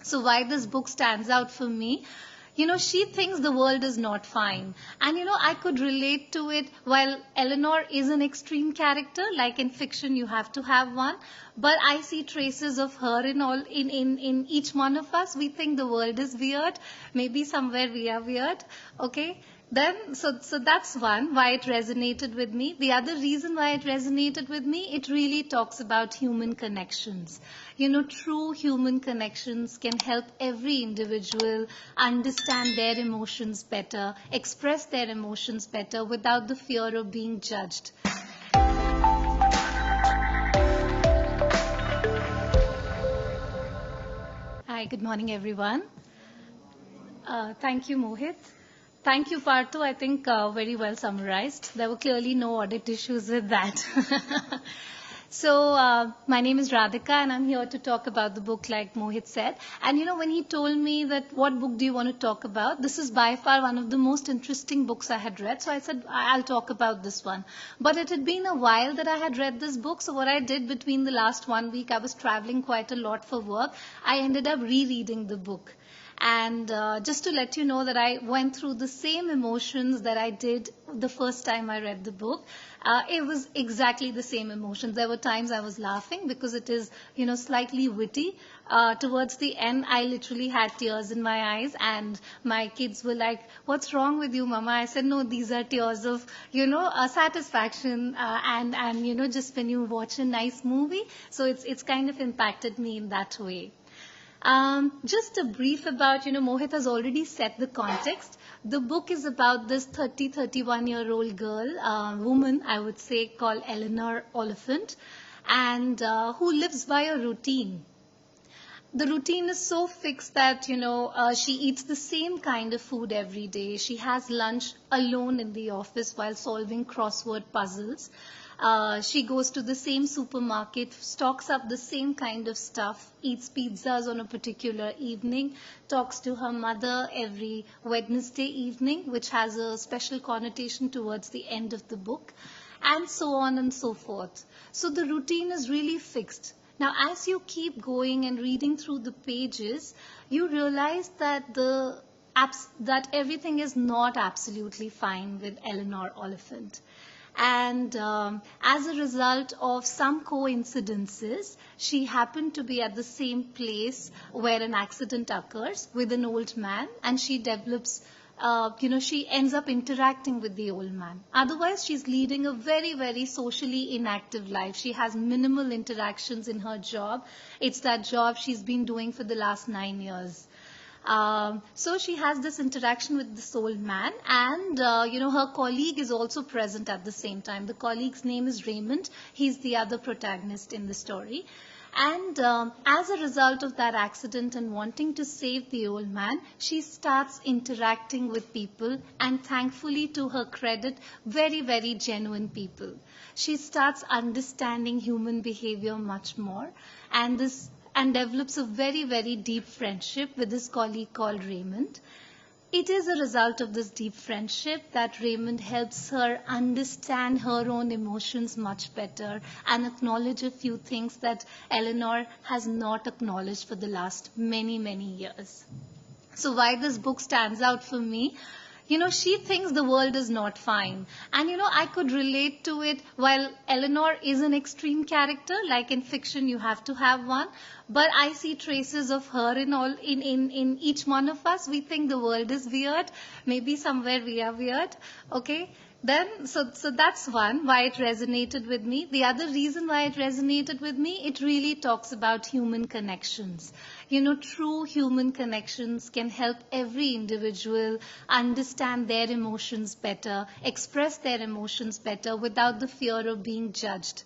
So why this book stands out for me, she thinks the world is not fine. And, I could relate to it. While Eleanor is an extreme character, like in fiction, you have to have one. But I see traces of her in each one of us. We think the world is weird. Maybe somewhere we are weird. Okay. Then, so that's one, why it resonated with me. The other reason why it resonated with me, it really talks about human connections. True human connections can help every individual understand their emotions better, express their emotions better without the fear of being judged. Hi, good morning, everyone. Thank you, Mohit. Thank you, Parthu. I think very well summarized. There were clearly no audit issues with that. So my name is Radhika, and I'm here to talk about the book, like Mohit said. And when he told me that what book do you want to talk about, this is by far one of the most interesting books I had read. So I said, I'll talk about this one. But it had been a while that I had read this book. So what I did between the last 1 week, I was traveling quite a lot for work. I ended up rereading the book. And just to let you know that I went through the same emotions that I did the first time I read the book. It was exactly the same emotions. There were times I was laughing because it is, slightly witty. Towards the end, I literally had tears in my eyes, and my kids were like, "What's wrong with you, Mama?" I said, "No, these are tears of, satisfaction and just when you watch a nice movie." So it's kind of impacted me in that way. Just a brief about, Mohit has already set the context. The book is about this 31-year-old girl, woman, I would say, called Eleanor Oliphant, and who lives by a routine. The routine is so fixed that, she eats the same kind of food every day. She has lunch alone in the office while solving crossword puzzles. She goes to the same supermarket, stocks up the same kind of stuff, eats pizzas on a particular evening, talks to her mother every Wednesday evening, which has a special connotation towards the end of the book, and so on and so forth. So the routine is really fixed. Now, as you keep going and reading through the pages, you realize that that everything is not absolutely fine with Eleanor Oliphant. And as a result of some coincidences, she happened to be at the same place where an accident occurs with an old man, and she develops, she ends up interacting with the old man. Otherwise, she's leading a very, very socially inactive life. She has minimal interactions in her job. It's that job she's been doing for the last 9 years. So she has this interaction with this old man, and her colleague is also present at the same time. The colleague's name is Raymond. He's the other protagonist in the story. And as a result of that accident and wanting to save the old man, she starts interacting with people, and thankfully, to her credit, very, very genuine people. She starts understanding human behavior much more, and develops a very, very deep friendship with this colleague called Raymond. It is a result of this deep friendship that Raymond helps her understand her own emotions much better and acknowledge a few things that Eleanor has not acknowledged for the last many, many years. So why this book stands out for me? She thinks the world is not fine. And, I could relate to it. While Eleanor is an extreme character, like in fiction, you have to have one. But I see traces of her in each one of us. We think the world is weird. Maybe somewhere we are weird. Okay. Then, so that's one, why it resonated with me. The other reason why it resonated with me, it really talks about human connections. True human connections can help every individual understand their emotions better, express their emotions better without the fear of being judged.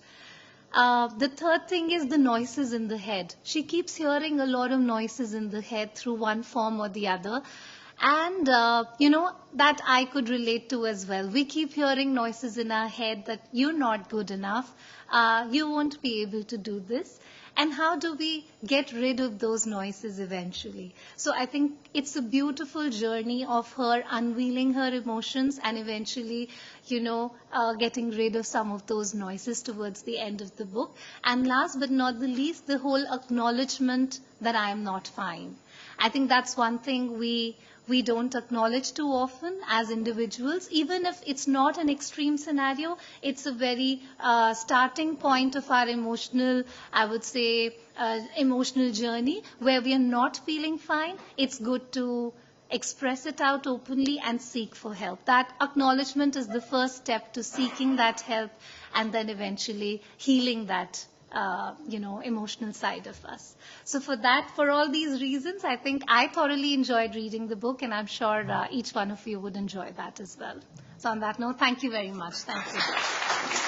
The third thing is the noises in the head. She keeps hearing a lot of noises in the head through one form or the other. And, that I could relate to as well. We keep hearing noises in our head that you're not good enough, you won't be able to do this. And how do we get rid of those noises eventually? So I think it's a beautiful journey of her unveiling her emotions and eventually, getting rid of some of those noises towards the end of the book. And last but not the least, the whole acknowledgement that I am not fine. I think that's one thing we don't acknowledge too often as individuals. Even if it's not an extreme scenario, it's a very starting point of our emotional, I would say, emotional journey where we are not feeling fine. It's good to express it out openly and seek for help. That acknowledgement is the first step to seeking that help and then eventually healing that emotional side of us. So for all these reasons, I think I thoroughly enjoyed reading the book, and I'm sure each one of you would enjoy that as well. So on that note, thank you very much. Thank you.